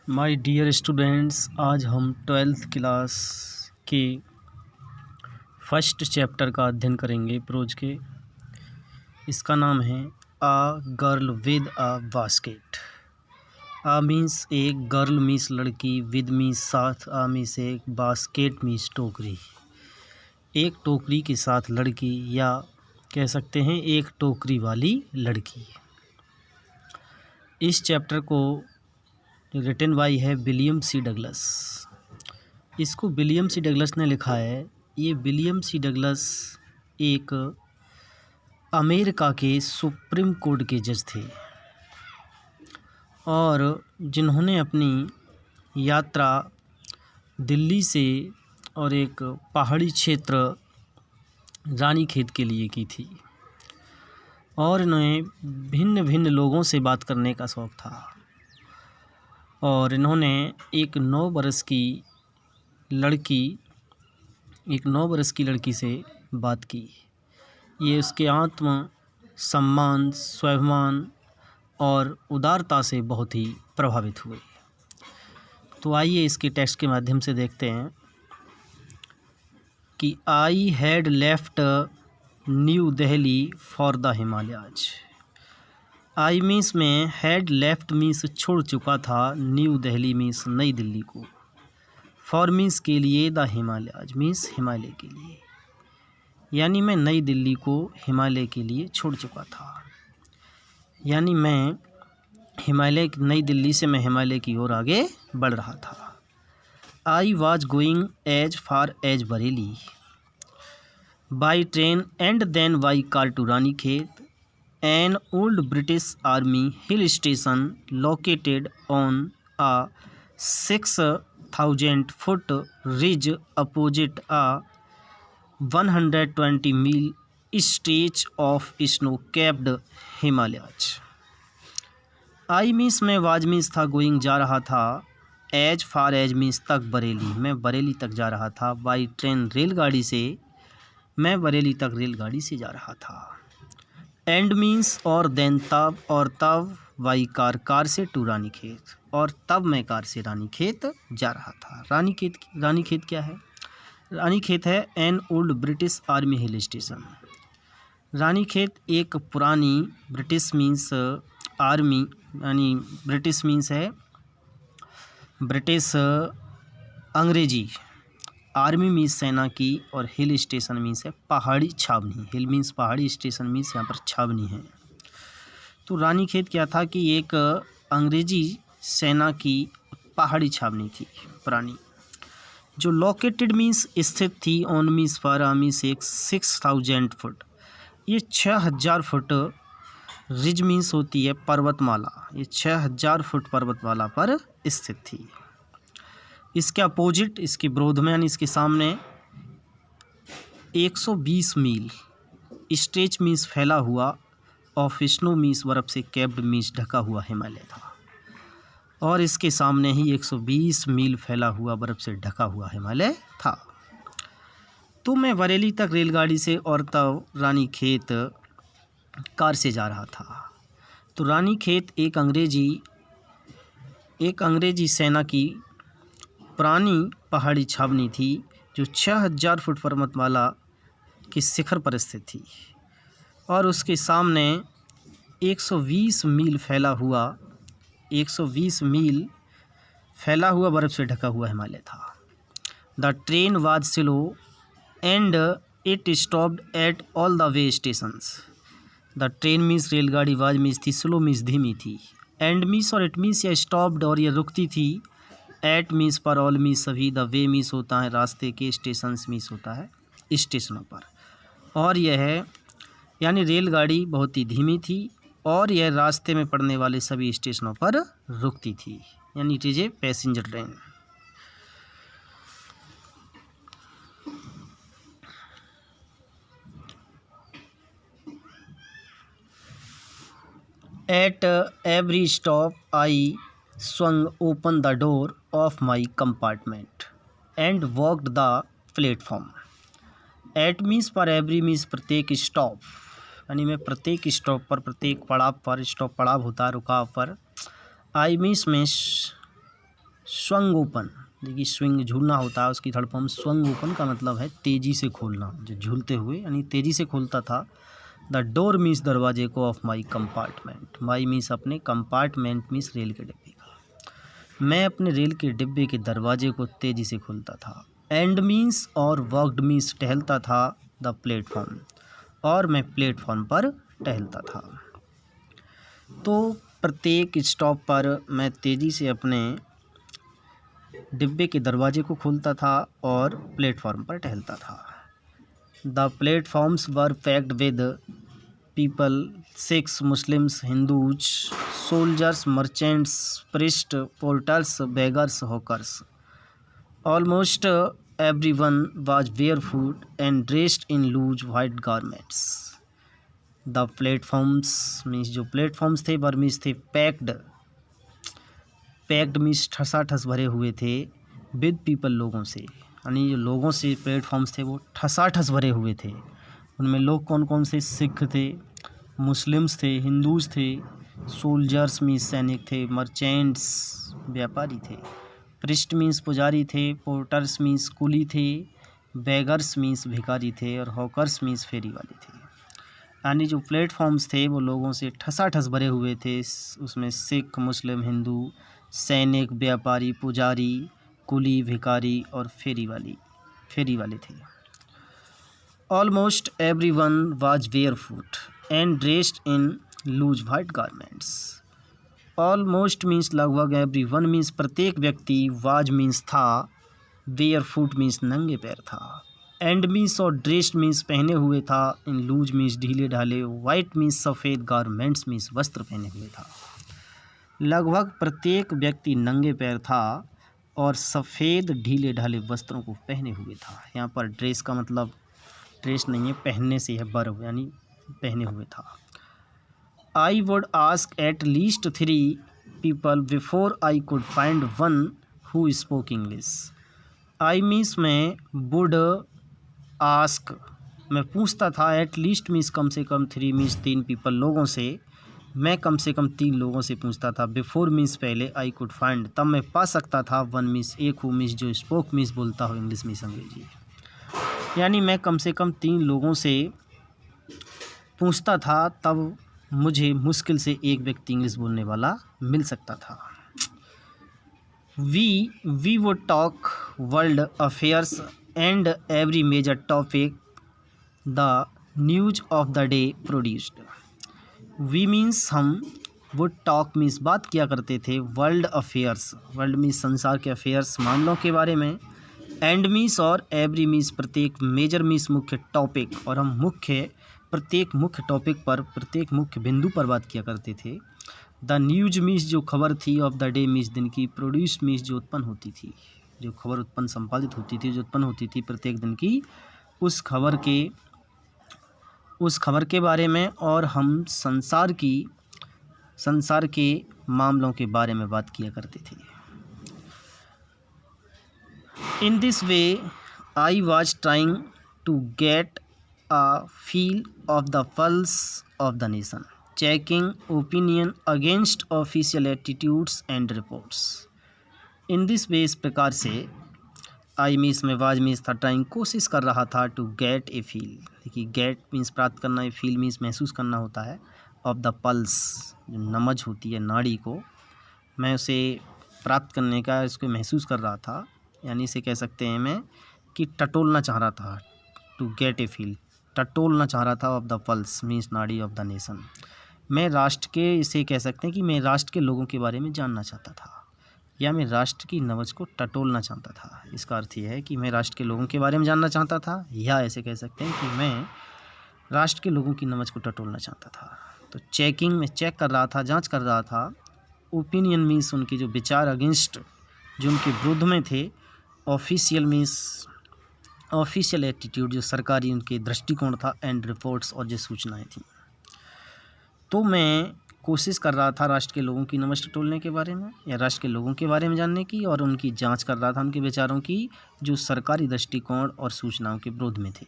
My dear students, आज हम 12th class के फर्स्ट चैप्टर का अध्ययन करेंगे प्रोज के। इसका नाम है a girl with a basket. A means एक, गर्ल मीन्स लड़की, विद मीन्स साथ, आ मीन्स एक, बास्केट मीन्स टोकरी। एक टोकरी के साथ लड़की, या कह सकते हैं एक टोकरी वाली लड़की। इस चैप्टर को रिटन बाई है विलियम सी डगलस। इसको विलियम सी डगलस ने लिखा है। ये विलियम सी डगलस एक अमेरिका के सुप्रीम कोर्ट के जज थे और जिन्होंने अपनी यात्रा दिल्ली से और एक पहाड़ी क्षेत्र रानीखेत के लिए की थी और इन्हें भिन्न भिन्न लोगों से बात करने का शौक़ था और इन्होंने एक 9 बरस की लड़की से बात की। ये उसके आत्म सम्मान, स्वाभिमान और उदारता से बहुत ही प्रभावित हुए। तो आइए इसके टेक्स्ट के माध्यम से देखते हैं कि I had left new Delhi for the Himalayas. I means में हैड लेफ्ट मीन्स छोड़ चुका था, न्यू दिल्ली मीन्स नई दिल्ली को, फॉर मीन्स के लिए, द हिमालयाज मीन्स हिमालय के लिए, यानी मैं नई दिल्ली को हिमालय के लिए छोड़ चुका था। यानी मैं नई दिल्ली से मैं हिमालय की ओर आगे बढ़ रहा था। I was going as far as Bareilly by train and then by car to Ranikhet, an old British Army hill station located on a 6,000-foot ridge opposite a 120-mile stretch of snow-capped Himalayas। I means में was means था, going जा रहा था, as far as means तक, बरेली मैं बरेली तक जा रहा था, बाई ट्रेन रेलगाड़ी से मैं बरेली तक रेलगाड़ी से जा रहा था, एंड मीन्स और देन तब, और तब, वाई कार से टू रानीखेत, और तब मैं कार से रानीखेत जा रहा था। रानीखेत क्या है? रानीखेत है an old British army hill station. Ranikhet एक पुरानी, ब्रिटिश मीन्स आर्मी, यानी ब्रिटिश मीन्स है ब्रिटिश, अंग्रेजी, आर्मी मीन्स सेना की, और हिल स्टेशन मीन्स है पहाड़ी छावनी। हिल मीन्स पहाड़ी, स्टेशन मीन्स यहाँ पर छावनी है। तो रानीखेत क्या था कि एक अंग्रेजी सेना की पहाड़ी छावनी थी पुरानी, जो लोकेटेड मीन्स स्थित थी, ऑन मीन्स पर, मीन्स एक 6,000 फुट, ये 6,000 फुट, रिज मीन्स होती है पर्वतमाला, ये 6,000 फुट पर्वतमाला पर स्थित थी। इसके अपोजिट, इसके विरोध में, यानी इसके सामने 120 मील, स्ट्रेच मीन्स फैला हुआ, ऑफ स्नो मीन्स बर्फ़ से, कैप्ड मीन्स ढका हुआ हिमालय था, और इसके सामने ही 120 मील फैला हुआ बर्फ़ से ढका हुआ हिमालय था। तो मैं बरेली तक रेलगाड़ी से और तब रानीखेत कार से जा रहा था। तो रानीखेत एक अंग्रेजी सेना की पुरानी पहाड़ी छावनी थी, जो 6,000 फुट पर्वतमाला के शिखर पर स्थित थी, और उसके सामने 120 मील फैला हुआ बर्फ़ से ढका हुआ हिमालय था। The train was slow and it stopped at all the way stations. The train means रेलगाड़ी, वाज मीन्स थी, स्लो मीन्स धीमी थी, एंड मीन्स और इट मीन्स या स्टॉप्ड और ये रुकती थी, एट मीन्स पर, ऑल मीन्स सभी, द वे मीन्स होता है रास्ते के, स्टेशंस मीन्स होता है स्टेशनों पर, और यह है यानी रेलगाड़ी बहुत ही धीमी थी और यह रास्ते में पड़ने वाले सभी स्टेशनों पर रुकती थी, यानी it is a passenger train. At every stop I swung open the door of my compartment and walked the platform। At means पर, every means प्रत्येक, स्टॉप यानी मैं प्रत्येक स्टॉप पर, प्रत्येक पड़ाव पर, स्टॉप पड़ाव होता है रुकाव पर, आई मीन्स में स्वंगोपन, देखिए स्विंग झूलना होता है, उसकी थर्ड फॉर्म स्वंगोपन का मतलब है तेज़ी से खोलना, जो झूलते हुए यानी तेज़ी से खोलता था। द डोर मीन्स दरवाजे को of my compartment, my means अपने, कंपार्टमेंट मीन्स रेल के डिब्बे का। मैं अपने रेल के डिब्बे के दरवाजे को तेज़ी से खोलता था। एंड मीन्स और वॉकड मीन्स टहलता था द प्लेटफॉर्म, और मैं प्लेटफॉर्म पर टहलता था। तो प्रत्येक स्टॉप पर मैं तेज़ी से अपने डिब्बे के दरवाजे को खोलता था और प्लेटफॉर्म पर टहलता था। The platforms were packed with people, Sikhs, Muslims, Hindus, soldiers, merchants, priest, porters, beggars, hawkers. Almost everyone was barefoot and dressed in loose white garments. The platforms means जो प्लेटफॉर्म्स थे वर मीन्स थे packed, packed means ठसाठस भरे हुए थे, with people लोगों से, यानी जो लोगों से प्लेटफॉर्म्स थे वो ठसाठस भरे हुए थे। उनमें लोग कौन कौन से, सिख थे, मुस्लिम्स थे, हिंदूज थे, सोल्जर्स मीन्स सैनिक थे, मर्चेंट्स व्यापारी थे, प्रिस्ट मीन्स पुजारी थे, पोर्टर्स मीन्स कुली थे, बेगर्स मीन्स भिखारी थे, और हॉकर्स मीन्स फेरी वाले थे। यानी जो प्लेटफॉर्म्स थे वो लोगों से ठसाठस भरे हुए थे। उसमें सिख, मुस्लिम, हिंदू, सैनिक, व्यापारी, पुजारी, कुली, भिखारी और फेरी वाले थे। Almost everyone was barefoot and dressed in loose white garments. Almost means लगभग, एवरीवन मीन्स प्रत्येक व्यक्ति, वाज मीन्स था, बेयरफुट मीन्स नंगे पैर था, एंड मीन्स और ड्रेस्ड मीन्स पहने हुए था, इन लूज मीन्स ढीले ढाले, वाइट मीन्स सफ़ेद, गारमेंट्स मीन्स वस्त्र पहने हुए था। लगभग प्रत्येक व्यक्ति नंगे पैर था और सफ़ेद ढीले ढाले वस्त्रों को पहने हुए था। यहाँ पर ड्रेस का मतलब ड्रेस नहीं है, पहनने से है, वर्ब यानी पहने हुए था। I would ask at least 3 people before I could find one who spoke English. I means मैं, would ask मैं पूछता था, at least मीन्स कम से कम, 3 मीन्स 3 people लोगों से, मैं कम से कम 3 लोगों से पूछता था, before मीन्स पहले, I could find तब मैं पा सकता था, one मीन्स एक, who मीन्स जो spoke मीन्स बोलता हो, इंग्लिश मीन्स अंग्रेजी, यानी मैं कम से कम 3 लोगों से पूछता था, तब मुझे मुश्किल से एक व्यक्ति इंग्लिश बोलने वाला मिल सकता था। We would talk world affairs and every major topic the news of the day produced. We means हम, वुड टॉक मीन्स बात किया करते थे, वर्ल्ड अफेयर्स, वर्ल्ड मीन्स संसार के अफेयर्स मामलों के बारे में, एंड मीन्स और एवरी मीन्स प्रत्येक, मेजर मीन्स मुख्य, टॉपिक और हम मुख्य, प्रत्येक मुख्य टॉपिक पर, प्रत्येक मुख्य बिंदु पर बात किया करते थे। द न्यूज मीन्स जो खबर थी, ऑफ द डे मीन्स दिन की, प्रोड्यूस मीन्स जो उत्पन्न होती थी, जो खबर उत्पन्न संपादित होती थी, जो उत्पन्न होती थी प्रत्येक दिन की, उस खबर के बारे में, और हम संसार के मामलों के बारे में बात किया करते थे। In this way I was trying to get a feel of the pulse of the nation, checking opinion against official attitudes and reports. In this way, इस प्रकार से, आई मीन्स में, वाज मीन्स था, ट्राइंग कोशिश कर रहा था, to get A feel, देखिए गेट मीन्स प्राप्त करना, फील मीन्स महसूस करना होता है, ऑफ द पल्स जो नमज होती है नाड़ी को, मैं उसे प्राप्त करने का, इसको महसूस कर रहा था, यानी इसे कह सकते हैं मैं कि टटोलना चाह रहा था, टू गेट ए फील, टटोलना चाह रहा था, ऑफ द पल्स मीन्स नाड़ी, ऑफ द नेशन। मैं राष्ट्र के, इसे कह सकते हैं कि मैं राष्ट्र के लोगों के बारे में जानना चाहता था, या मैं राष्ट्र की नब्ज़ को टटोलना चाहता था। इसका अर्थ यह है कि मैं राष्ट्र के लोगों के बारे में जानना चाहता था, या ऐसे कह सकते हैं कि मैं राष्ट्र के लोगों की नब्ज़ को टटोलना चाहता था। तो चेकिंग में चेक कर रहा था, जाँच कर रहा था। ओपिनियन मीन्स उनके जो विचार, अगेंस्ट जो उनके विरुद्ध में थे, ऑफिशियल मीन्स ऑफिशियल एटीट्यूड जो सरकारी उनके दृष्टिकोण था, एंड रिपोर्ट्स और जो सूचनाएं थी। तो मैं कोशिश कर रहा था राष्ट्र के लोगों की नब्ज़ टटोलने के बारे में, या राष्ट्र के लोगों के बारे में जानने की, और उनकी जांच कर रहा था, उनके विचारों की जो सरकारी दृष्टिकोण और सूचनाओं के विरोध में थे।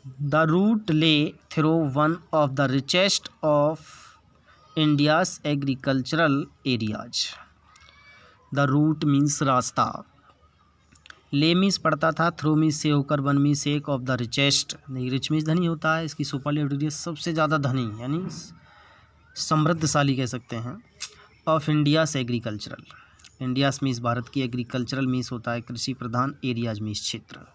The route lay through one of the richest of India's agricultural areas. The route means रास्ता। ले मीन्स पड़ता था, थ्रू मीन्स से होकर, वन मीन्स एक, ऑफ द रिचेस्ट, नहीं रिच मीन्स धनी होता है, इसकी सुपरलेटिव डिग्री सबसे ज़्यादा धनी यानी समृद्धशाली कह सकते हैं। Of India's agricultural, India's means Bharat की, एग्रीकल्चरल मीन्स होता है कृषि प्रधान, एरियाज मीन्स क्षेत्र।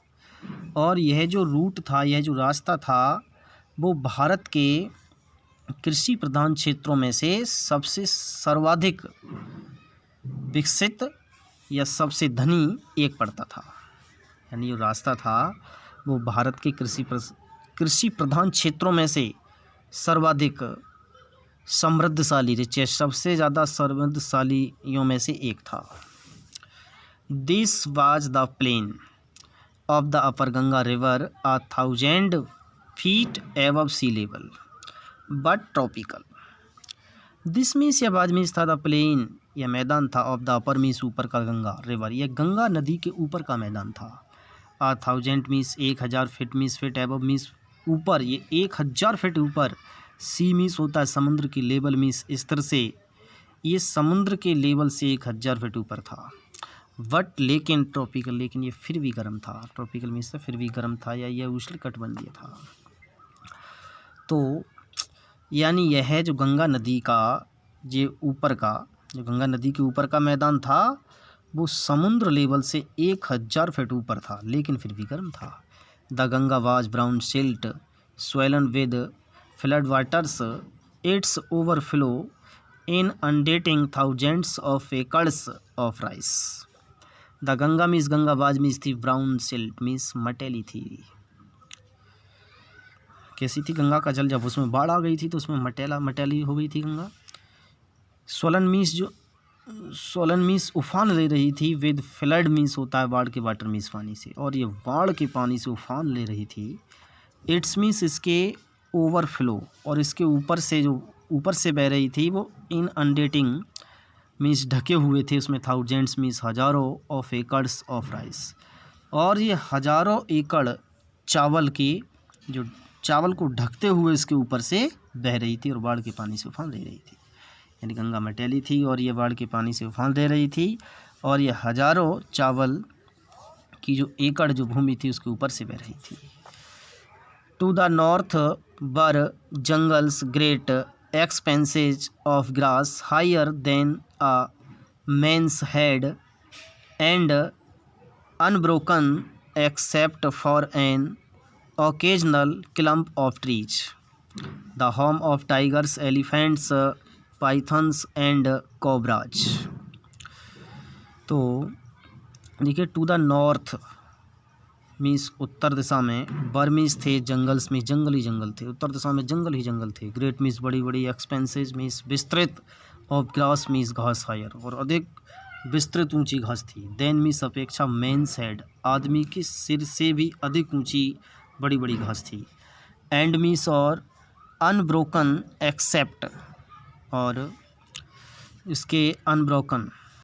और यह जो रूट था, यह जो रास्ता था, वो भारत के कृषि प्रधान क्षेत्रों में से सबसे सर्वाधिक विकसित या सबसे धनी एक पड़ता था। यानी जो रास्ता था वो भारत के कृषि प्रधान क्षेत्रों में से सर्वाधिक समृद्धशाली, रिचेस्ट, सबसे ज़्यादा समृद्धशालियों में से एक था। This was the plain of the upper Ganga river 1000 feet above sea level but tropical. This means यह बाज मीन्स था, द प्लेन यह मैदान था, ऑफ द अपर मीन्स ऊपर का, गंगा रिवर यह गंगा नदी के ऊपर का मैदान था। 1000 means 1000 feet means feet, above means ऊपर, ये 1000 फीट ऊपर। सी मीन्स होता है समुद्र की, लेवल मीन्स स्तर से, ये समुद्र के लेवल से 1000 फीट ऊपर था। बट लेकिन ट्रॉपिकल, लेकिन ये फिर भी गर्म था। ट्रॉपिकल मीन्स से फिर भी गर्म था, या यह उष्णकटिबंधीय था। तो यानी यह है जो गंगा नदी का जो गंगा नदी के ऊपर का मैदान था वो समुद्र लेवल से 1000 फीट ऊपर था, लेकिन फिर भी गर्म था। The Ganga was brown silt swollen with flood waters, its overflow inundating thousands of acres of rice. The Ganga means, Ganga was means थी, ब्राउन सिल्ट मीन्स मटेली थी। कैसी थी गंगा का जल, जब उसमें बाढ़ आ गई थी तो उसमें मटेली हो गई थी गंगा। सोलन मीन्स उफान ले रही थी, विद फ्लड मीन्स होता है बाढ़ के, वाटर मीन्स पानी से, और ये बाढ़ के पानी से उफान ले रही थी। इट्स मीन्स इसके ओवरफ्लो, और इसके ऊपर से बह रही थी वो। इन अनडेटिंग मीन्स ढके हुए थे उसमें, थाउजेंड्स मीन्स हज़ारों, ऑफ एकड़्स ऑफ राइस, और ये हज़ारों एकड़ चावल की, जो चावल को ढकते हुए इसके ऊपर से बह रही थी और बाढ़ के पानी से उफान ले रही थी। यानी गंगा मटेली थी और ये बाढ़ के पानी से उफान ले रही थी, और ये हज़ारों चावल की जो एकड़ जो भूमि थी उसके ऊपर से बह रही थी। To the north were jungles, great expanses of grass higher than a man's head and unbroken except for an occasional clump of trees, the home of tigers, elephants, pythons and cobras। तो देखिए, to the north means उत्तर दिशा में, बर means थे, jungles means जंगल ही जंगल थे, उत्तर दिशा में जंगल ही जंगल थे। Great means बड़ी बड़ी, एक्सपेंसेज मीन्स विस्तृत, ऑफ ग्रास मीन्स घास, हायर और अधिक विस्तृत ऊंची घास थी। देन मीन्स अपेक्षा, मेन्स हेड आदमी के सिर से भी अधिक ऊंची बड़ी बड़ी घास थी। एंड मीन्स और, अनब्रोकन एक्सेप्ट, और इसके अनब्रोकन